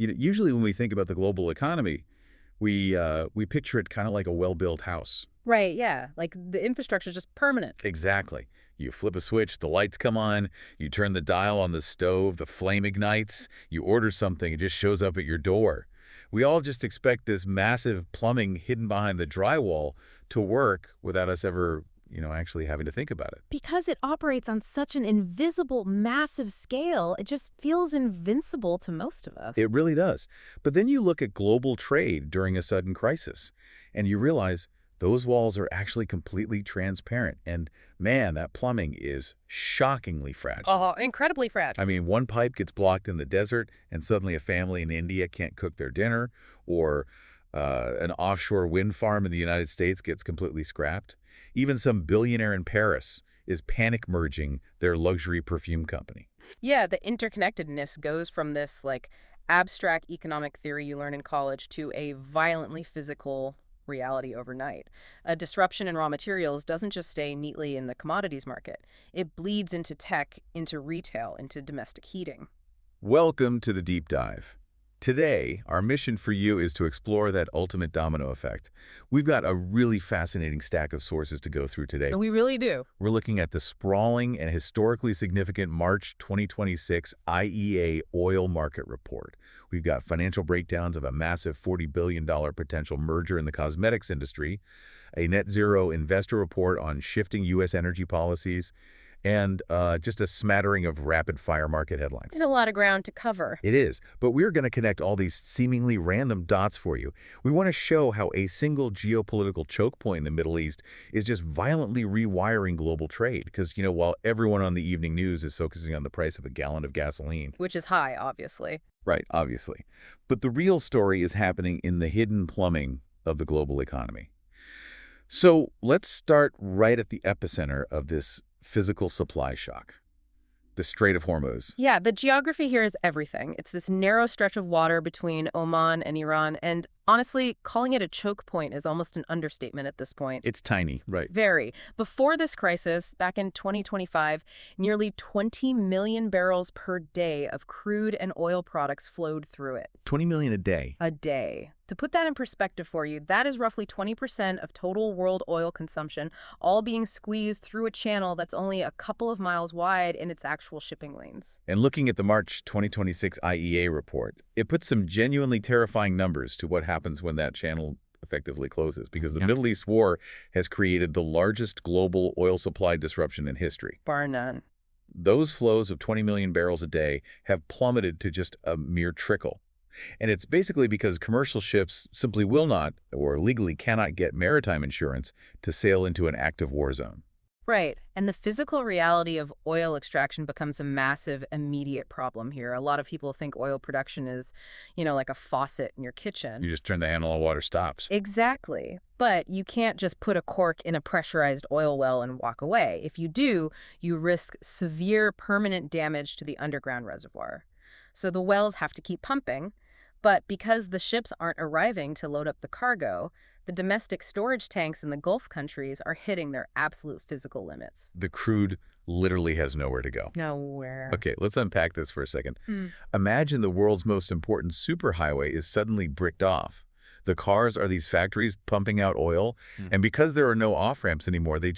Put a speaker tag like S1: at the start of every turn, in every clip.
S1: Usually when we think about the global economy, we picture it kind of like a well-built house.
S2: Right, yeah. Like the infrastructure is just permanent.
S1: Exactly. You flip a switch, the lights come on, you turn the dial on the stove, the flame ignites, you order something, it just shows up at your door. We all just expect this massive plumbing hidden behind the drywall to work without us ever, actually having to think about it.
S2: Because it operates on such an invisible, massive scale, it just feels invincible to most of us.
S1: It really does. But then you look at global trade during a sudden crisis, and you realize those walls are actually completely transparent. And man, that plumbing is shockingly fragile.
S2: Oh, incredibly fragile.
S1: I mean, one pipe gets blocked in the desert, and suddenly a family in India can't cook their dinner, or an offshore wind farm in the United States gets completely scrapped. Even some billionaire in Paris is panic merging their luxury perfume company.
S2: Yeah, the interconnectedness goes from this abstract economic theory you learn in college to a violently physical reality overnight. A disruption in raw materials doesn't just stay neatly in the commodities market. It bleeds into tech, into retail, into domestic heating.
S1: Welcome to the Deep Dive. Today, our mission for you is to explore that ultimate domino effect. We've got a really fascinating stack of sources to go through today.
S2: We really do.
S1: We're looking at the sprawling and historically significant March 2026 IEA oil market report. We've got financial breakdowns of a massive $40 billion potential merger in the cosmetics industry, a net zero investor report on shifting U.S. energy policies, and just a smattering of rapid-fire market headlines.
S2: And a lot of ground to cover.
S1: It is, but we're going to connect all these seemingly random dots for you. We want to show how a single geopolitical choke point in the Middle East is just violently rewiring global trade. Because, while everyone on the evening news is focusing on the price of a gallon of gasoline.
S2: Which is high, obviously.
S1: Right, obviously. But the real story is happening in the hidden plumbing of the global economy. So let's start right at the epicenter of this physical supply shock, the Strait of Hormuz.
S2: Yeah, the geography here is everything. It's this narrow stretch of water between Oman and Iran, and honestly, calling it a choke point is almost an understatement at this point.
S1: It's tiny, right?
S2: Very. Before this crisis, back in 2025, nearly 20 million barrels per day of crude and oil products flowed through it.
S1: 20 million a day.
S2: A day. To put that in perspective for you, that is roughly 20% of total world oil consumption, all being squeezed through a channel that's only a couple of miles wide in its actual shipping lanes.
S1: And looking at the March 2026 IEA report, it puts some genuinely terrifying numbers to what happens when that channel effectively closes, because the Middle East war has created the largest global oil supply disruption in history.
S2: Bar none.
S1: Those flows of 20 million barrels a day have plummeted to just a mere trickle. And it's basically because commercial ships simply will not, or legally cannot, get maritime insurance to sail into an active war zone.
S2: Right. And the physical reality of oil extraction becomes a massive, immediate problem here. A lot of people think oil production is, like a faucet in your kitchen.
S1: You just turn the handle and water stops.
S2: Exactly. But you can't just put a cork in a pressurized oil well and walk away. If you do, you risk severe permanent damage to the underground reservoir. So the wells have to keep pumping. But because the ships aren't arriving to load up the cargo, the domestic storage tanks in the Gulf countries are hitting their absolute physical limits.
S1: The crude literally has nowhere to go.
S2: Nowhere.
S1: Okay, let's unpack this for a second. Imagine the world's most important superhighway is suddenly bricked off. The cars are these factories pumping out oil, and because there are no off-ramps anymore, they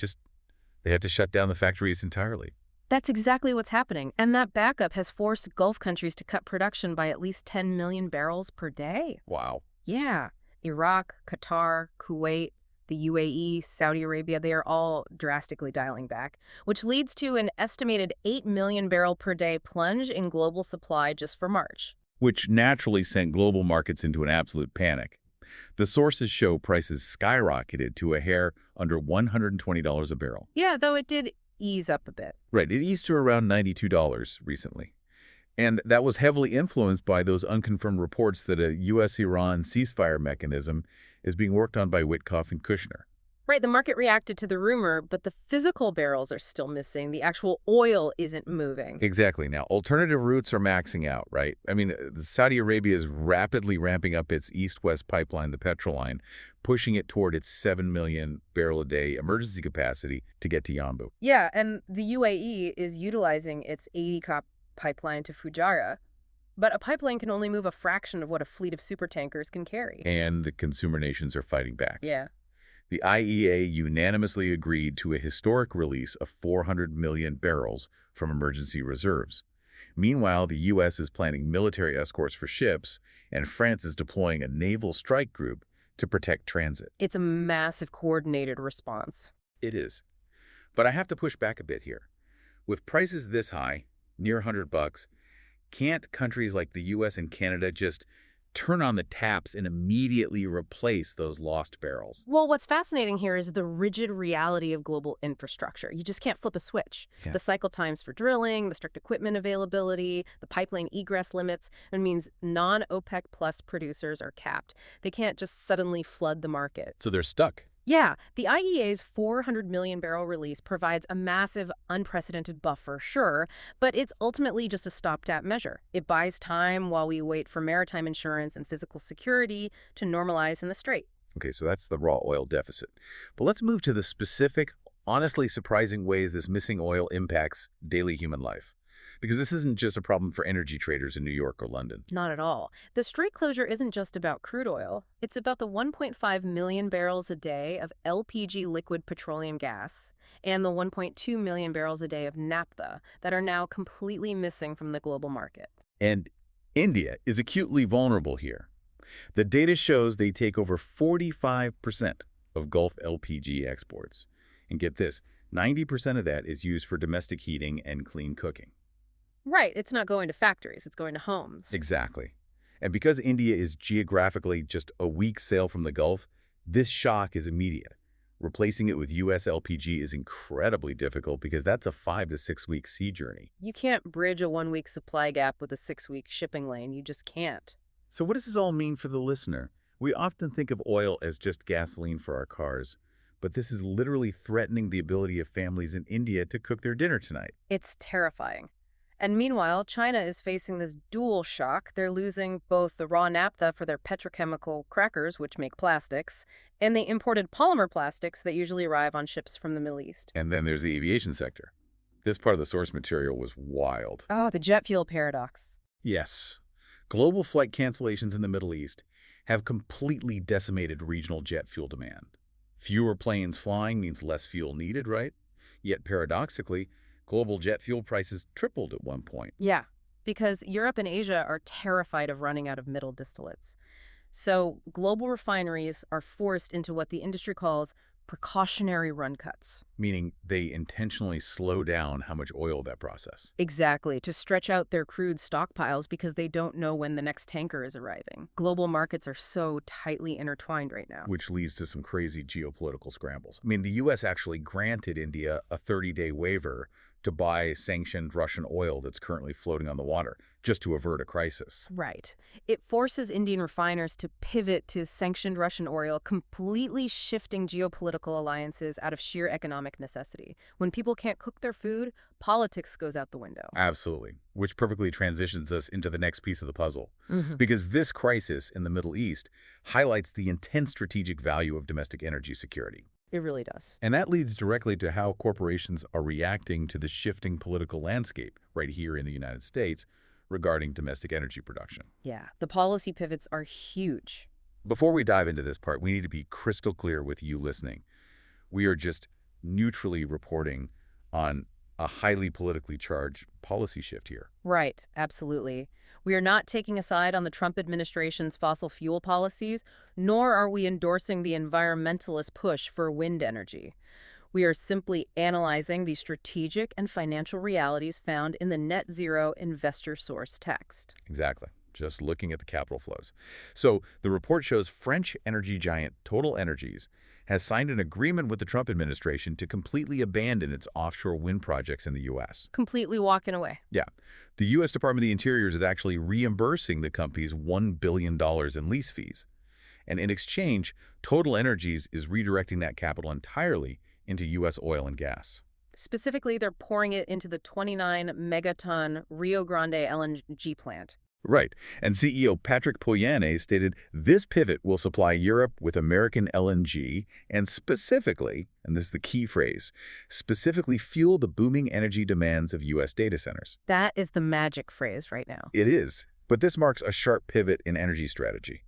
S1: have to shut down the factories entirely.
S2: That's exactly what's happening. And that backup has forced Gulf countries to cut production by at least 10 million barrels per day.
S1: Wow.
S2: Yeah. Iraq, Qatar, Kuwait, the UAE, Saudi Arabia, they are all drastically dialing back, which leads to an estimated 8 million barrel per day plunge in global supply just for March.
S1: Which naturally sent global markets into an absolute panic. The sources show prices skyrocketed to a hair under $120 a barrel.
S2: Yeah, though it did ease up a bit.
S1: Right, it eased to around $92 recently. And that was heavily influenced by those unconfirmed reports that a U.S.-Iran ceasefire mechanism is being worked on by Witkoff and Kushner.
S2: Right, the market reacted to the rumor, but the physical barrels are still missing. The actual oil isn't moving.
S1: Exactly. Now, alternative routes are maxing out, right? I mean, Saudi Arabia is rapidly ramping up its east-west pipeline, the Petroline, pushing it toward its 7 million barrel a day emergency capacity to get to Yanbu.
S2: Yeah, and the UAE is utilizing its 80 pipeline to Fujairah, But a pipeline can only move a fraction of what a fleet of supertankers can carry.
S1: And the consumer nations are fighting back.
S2: Yeah.
S1: The IEA unanimously agreed to a historic release of 400 million barrels from emergency reserves. Meanwhile, the U.S. is planning military escorts for ships, and France is deploying a naval strike group to protect transit.
S2: It's a massive coordinated response.
S1: It is. But I have to push back a bit here. With prices this high, near $100, can't countries like the U.S. and Canada just turn on the taps and immediately replace those lost barrels?
S2: Well, what's fascinating here is the rigid reality of global infrastructure. You just can't flip a switch.
S1: Yeah.
S2: The cycle times for drilling, the strict equipment availability, the pipeline egress limits, it means non-OPEC plus producers are capped. They can't just suddenly flood the market.
S1: So they're stuck.
S2: Yeah, the IEA's 400 million barrel release provides a massive, unprecedented buffer, sure, but it's ultimately just a stopgap measure. It buys time while we wait for maritime insurance and physical security to normalize in the Strait.
S1: Okay, so that's the raw oil deficit. But let's move to the specific, honestly surprising ways this missing oil impacts daily human life. Because this isn't just a problem for energy traders in New York or London.
S2: Not at all. The Strait closure isn't just about crude oil. It's about the 1.5 million barrels a day of LPG liquid petroleum gas and the 1.2 million barrels a day of naphtha that are now completely missing from the global market.
S1: And India is acutely vulnerable here. The data shows they take over 45% of Gulf LPG exports. And get this, 90% of that is used for domestic heating and clean cooking.
S2: Right, it's not going to factories, it's going to homes.
S1: Exactly. And because India is geographically just a week's sail from the Gulf, this shock is immediate. Replacing it with U.S. LPG is incredibly difficult because that's a 5 to 6 week sea journey.
S2: You can't bridge a 1-week supply gap with a 6-week shipping lane. You just can't.
S1: So what does this all mean for the listener? We often think of oil as just gasoline for our cars, but this is literally threatening the ability of families in India to cook their dinner tonight.
S2: It's terrifying. And meanwhile, China is facing this dual shock. They're losing both the raw naphtha for their petrochemical crackers, which make plastics, and the imported polymer plastics that usually arrive on ships from the Middle East.
S1: And then there's the aviation sector. This part of the source material was wild.
S2: Oh, the jet fuel paradox.
S1: Yes. Global flight cancellations in the Middle East have completely decimated regional jet fuel demand. Fewer planes flying means less fuel needed, right? Yet paradoxically, global jet fuel prices tripled at one point.
S2: Yeah, because Europe and Asia are terrified of running out of middle distillates. So global refineries are forced into what the industry calls precautionary run cuts.
S1: Meaning they intentionally slow down how much oil they process.
S2: Exactly, to stretch out their crude stockpiles because they don't know when the next tanker is arriving. Global markets are so tightly intertwined right now.
S1: Which leads to some crazy geopolitical scrambles. I mean, the U.S. actually granted India a 30-day waiver to buy sanctioned Russian oil that's currently floating on the water, just to avert a crisis.
S2: Right. It forces Indian refiners to pivot to sanctioned Russian oil, completely shifting geopolitical alliances out of sheer economic necessity. When people can't cook their food, politics goes out the window.
S1: Absolutely, which perfectly transitions us into the next piece of the puzzle. Because this crisis in the Middle East highlights the intense strategic value of domestic energy security.
S2: It really does.
S1: And that leads directly to how corporations are reacting to the shifting political landscape right here in the United States regarding domestic energy production.
S2: Yeah, the policy pivots are huge.
S1: Before we dive into this part, we need to be crystal clear with you listening. We are just neutrally reporting on a highly politically charged policy shift here.
S2: Right, absolutely. We are not taking a side on the Trump administration's fossil fuel policies, nor are we endorsing the environmentalist push for wind energy. We are simply analyzing the strategic and financial realities found in the net zero investor source text.
S1: Exactly. Just looking at the capital flows. So the report shows French energy giant TotalEnergies has signed an agreement with the Trump administration to completely abandon its offshore wind projects in the U.S.
S2: Completely walking away.
S1: Yeah. The U.S. Department of the Interior is actually reimbursing the company's $1 billion in lease fees. And in exchange, TotalEnergies is redirecting that capital entirely into U.S. oil and gas.
S2: Specifically, they're pouring it into the 29-megaton Rio Grande LNG plant.
S1: Right. And CEO Patrick Pouyanné stated this pivot will supply Europe with American LNG and specifically, and this is the key phrase, specifically fuel the booming energy demands of U.S. data centers.
S2: That is the magic phrase right now.
S1: It is. But this marks a sharp pivot in energy strategy.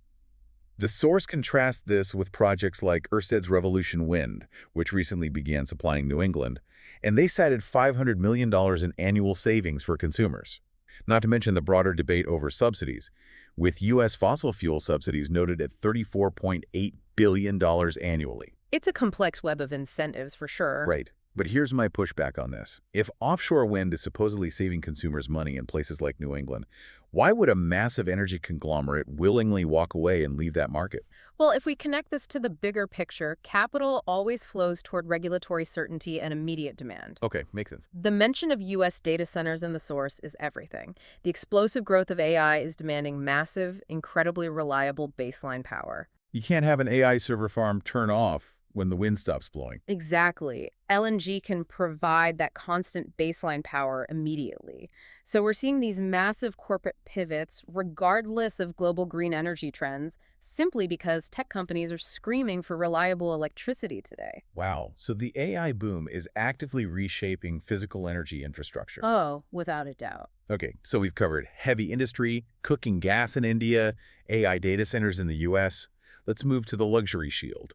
S1: The source contrasts this with projects like Ørsted's Revolution Wind, which recently began supplying New England, and they cited $500 million in annual savings for consumers. Not to mention the broader debate over subsidies, with U.S. fossil fuel subsidies noted at $34.8 billion annually.
S2: It's a complex web of incentives for sure.
S1: Right. But here's my pushback on this. If offshore wind is supposedly saving consumers money in places like New England, why would a massive energy conglomerate willingly walk away and leave that market?
S2: Well, if we connect this to the bigger picture, capital always flows toward regulatory certainty and immediate demand.
S1: Okay, makes sense.
S2: The mention of U.S. data centers in the source is everything. The explosive growth of AI is demanding massive, incredibly reliable baseline power.
S1: You can't have an AI server farm turn off when the wind stops blowing.
S2: Exactly. LNG can provide that constant baseline power immediately. So we're seeing these massive corporate pivots, regardless of global green energy trends, simply because tech companies are screaming for reliable electricity today.
S1: Wow. So the AI boom is actively reshaping physical energy infrastructure.
S2: Oh, without a doubt.
S1: Okay, so we've covered heavy industry, cooking gas in India, AI data centers in the U.S. Let's move to the luxury shield.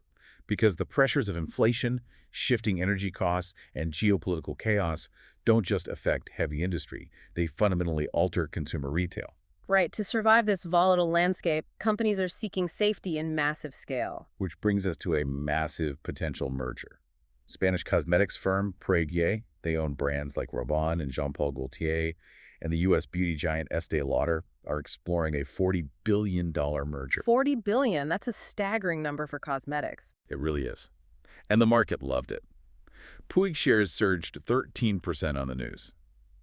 S1: Because the pressures of inflation, shifting energy costs, and geopolitical chaos don't just affect heavy industry. They fundamentally alter consumer retail.
S2: Right. To survive this volatile landscape, companies are seeking safety in massive scale.
S1: Which brings us to a massive potential merger. Spanish cosmetics firm Puig, they own brands like Rabanne and Jean Paul Gaultier, and the U.S. beauty giant Estée Lauder are exploring a $40 billion merger.
S2: $40 billion? That's a staggering number for cosmetics.
S1: It really is. And the market loved it. Puig shares surged 13% on the news,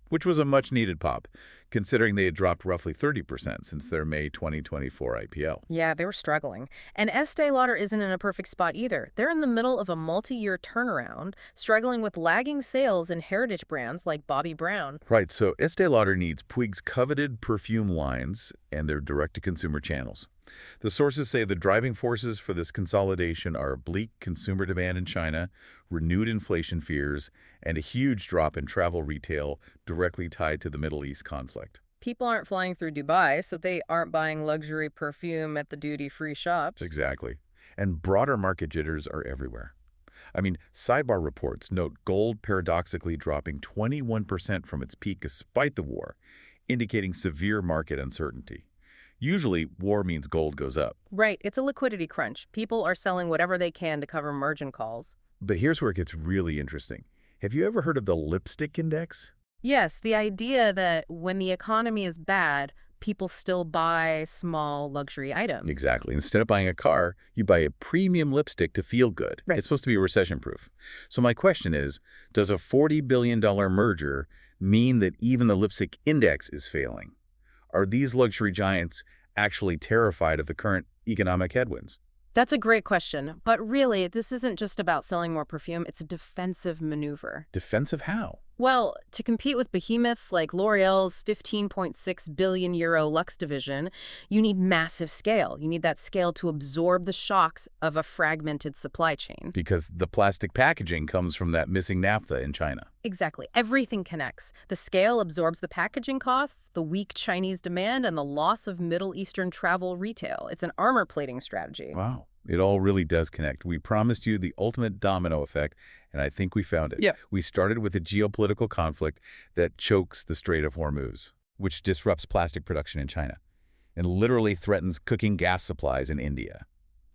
S1: which was a much-needed pop, considering they had dropped roughly 30% since their May 2024 IPO.
S2: Yeah, they were struggling. And Estée Lauder isn't in a perfect spot either. They're in the middle of a multi-year turnaround, struggling with lagging sales in heritage brands like Bobbi Brown.
S1: Right, so Estée Lauder needs Puig's coveted perfume lines and their direct-to-consumer channels. The sources say the driving forces for this consolidation are bleak consumer demand in China, renewed inflation fears, and a huge drop in travel retail directly tied to the Middle East conflict.
S2: People aren't flying through Dubai, so they aren't buying luxury perfume at the duty-free shops.
S1: Exactly. And broader market jitters are everywhere. I mean, sidebar reports note gold paradoxically dropping 21% from its peak despite the war, indicating severe market uncertainty. Usually, war means gold goes up.
S2: Right. It's a liquidity crunch. People are selling whatever they can to cover margin calls.
S1: But here's where it gets really interesting. Have you ever heard of the lipstick index?
S2: Yes, the idea that when the economy is bad, people still buy small luxury items.
S1: Exactly. Instead of buying a car, you buy a premium lipstick to feel good.
S2: Right.
S1: It's supposed to be recession-proof. So my question is, does a $40 billion merger mean that even the lipstick index is failing? Are these luxury giants actually terrified of the current economic headwinds?
S2: That's a great question. But really, this isn't just about selling more perfume. It's a defensive maneuver.
S1: Defensive how?
S2: Well, to compete with behemoths like L'Oreal's 15.6 billion euro Luxe division, you need massive scale. You need that scale to absorb the shocks of a fragmented supply chain.
S1: Because the plastic packaging comes from that missing naphtha in China.
S2: Exactly. Everything connects. The scale absorbs the packaging costs, the weak Chinese demand, and the loss of Middle Eastern travel retail. It's an armor plating strategy.
S1: Wow. It all really does connect. We promised you the ultimate domino effect, and I think we found it.
S2: Yeah.
S1: We started with a geopolitical conflict that chokes the Strait of Hormuz, which disrupts plastic production in China and literally threatens cooking gas supplies in India.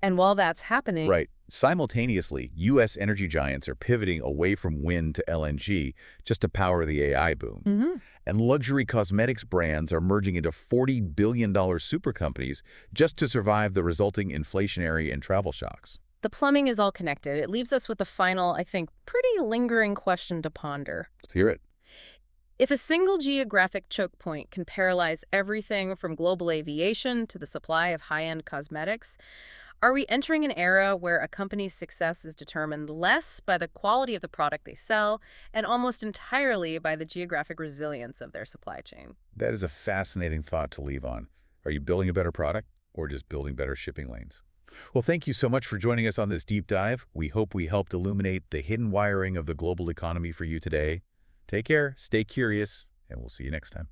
S2: And while that's happening...
S1: Right. Simultaneously, U.S. energy giants are pivoting away from wind to LNG just to power the AI boom. And luxury cosmetics brands are merging into $40 billion super companies just to survive the resulting inflationary and travel shocks.
S2: The plumbing is all connected. It leaves us with a final, I think, pretty lingering question to ponder.
S1: Let's hear it.
S2: If a single geographic choke point can paralyze everything from global aviation to the supply of high-end cosmetics, are we entering an era where a company's success is determined less by the quality of the product they sell and almost entirely by the geographic resilience of their supply chain?
S1: That is a fascinating thought to leave on. Are you building a better product or just building better shipping lanes? Well, thank you so much for joining us on this deep dive. We hope we helped illuminate the hidden wiring of the global economy for you today. Take care, stay curious, and we'll see you next time.